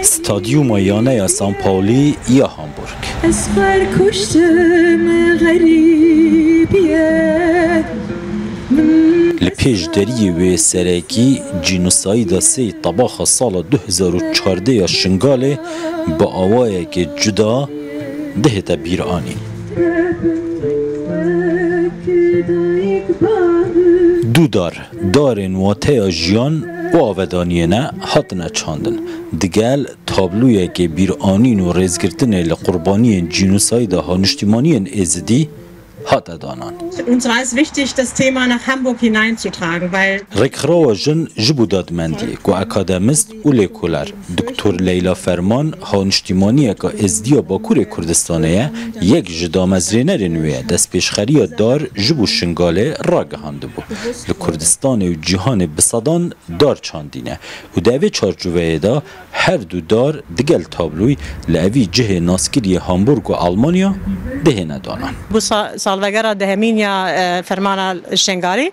استادیوم یانه سان پاولی یا هامبورگ. لپیش دری و سرکی جینوساید سی طباخ سال 2014 یا شنگاله با آوایی که جدا دهتا بیرانی. دو دارن واته جیان و آودانیه نه حتنا چاندن. دگل تابلوی که بیرانین و رزگرتن لقربانی جینوساید ها نشتیمانی ازدی hat دانان. Uns war es wichtig, das Thema nach Hamburg hineinzutragen, weil رکراو جن جبودات مندی کو اکادمیست اولکولر دکتر لیلا فرمان هانشتیمانی که ازدیا باکور کردستانه یک جدامزرینر نویه دست پیشخری دار جبو شنگاله راگهانده بو. لکردستان و جهان بصدان دار چاندینه و دوی چارچوبه دا هر دو دار دگل تابلوی لعوی جه ناسکری هامبورگ و آلمانیا ده ندانان. سالوگرا دهمینیا فرمان الشنگاری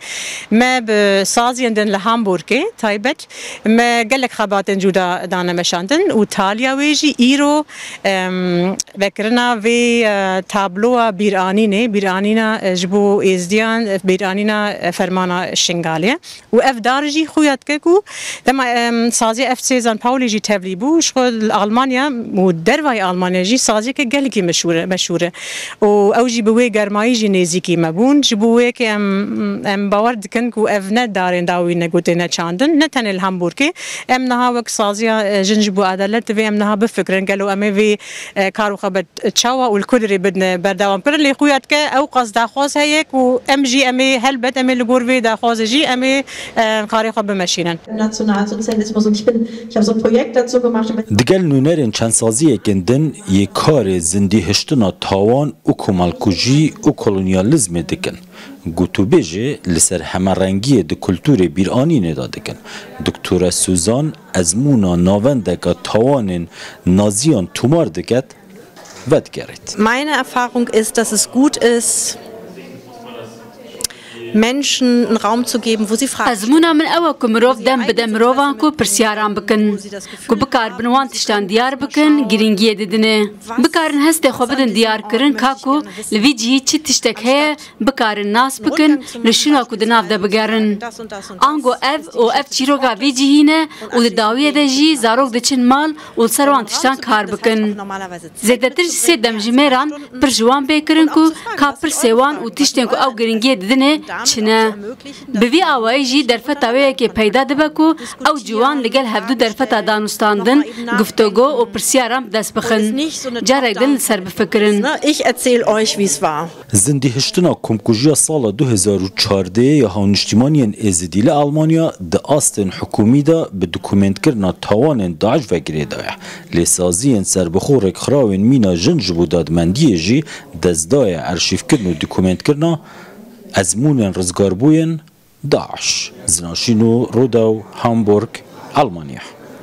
ما بسازیندن لهامبورگ تایبت ما گلک خباتن جدا دانه مشاندن و تالیا ویجی ایرو وکرنا وی تابلو بیرانینا جبو ازدیان بیرانینا فرمان الشنگالی و اف دارجی خویت که دم سازی اف سان پاولی جی تبلی بو شغل آلمانیا و دروای آلمانیا جی سازی که گلکی مشهوره و اوجی بوی گرمایی جی نزیکی مبون جبوی که ام باورد کن کو اف نه دارن داوی نگوته نه چاندن نه تن الهامبورگ ام نها وک سازیا جنجبو عدالت و ام نها بفکرن قالو ام وی کارو خبت تشاوا والكدري بدنا بردوام كل اللي خويات ك او قصد خاص هيك و ام جي ام هلبت ام الجورفي دا خاص جي ام قاري خب ماشينن Nationalsozialismus und ich habe so ein Projekt dazu gemacht. دگل نونرین چند سازی کندن یک کار زندی هشتنا تاوان و کمالکوژی و کلونیالیزم دکن. گوتو بیجه لسر همه رنگی د کلتور بیرانی ندادکن. دکتور سوزان از مونا ناونده تاوان نازیان تومار دکت ود گرید. Meine Erfahrung ist, dass es gut ist, Menschen einen Raum zu geben, wo sie fragen. أزمونا من أول كمروف دم بدم روفان كو برسياران بكن كو بكار بنوان تشتان ديار بكن جرينجيه ددنه بكارن هسته خو بدن ديار كرن كاكو لفيجي تشي تشتك هي بكارن ناس بكن لشنو كو دناف دا بقارن أنغو أف و أف تشيروغا فيجي هنا وداوية دجي زاروك دچن مال والسروان تشتان كار بكن زيادة ترج سيد دم جميران برجوان بكرن كو كابر سيوان و تشتن كو أو جرينجيه ددنه چنه بوی آوایجی درفت که پیدا دبکو او جوان لگل هفدو درفت دانستاندن گفتگو و پرسیارم دست بخن جارک دن سر بفکرن. Ich erzähle euch, wie es war. زندی هشتنا کمکوژیا سال 2014 یا هانشتیمانین ازدیل آلمانیا د آستن حکومی دا به دوکومنت کرنا تاوان داعش و گریدایه لسازین سر بخور خراوین مینا جنج بوداد مندیه جی دزدای ارشیف کرن و دوکومنت کرنا ازمون رزگار بوین داعش زناشینو روداو هامبورگ آلمانیا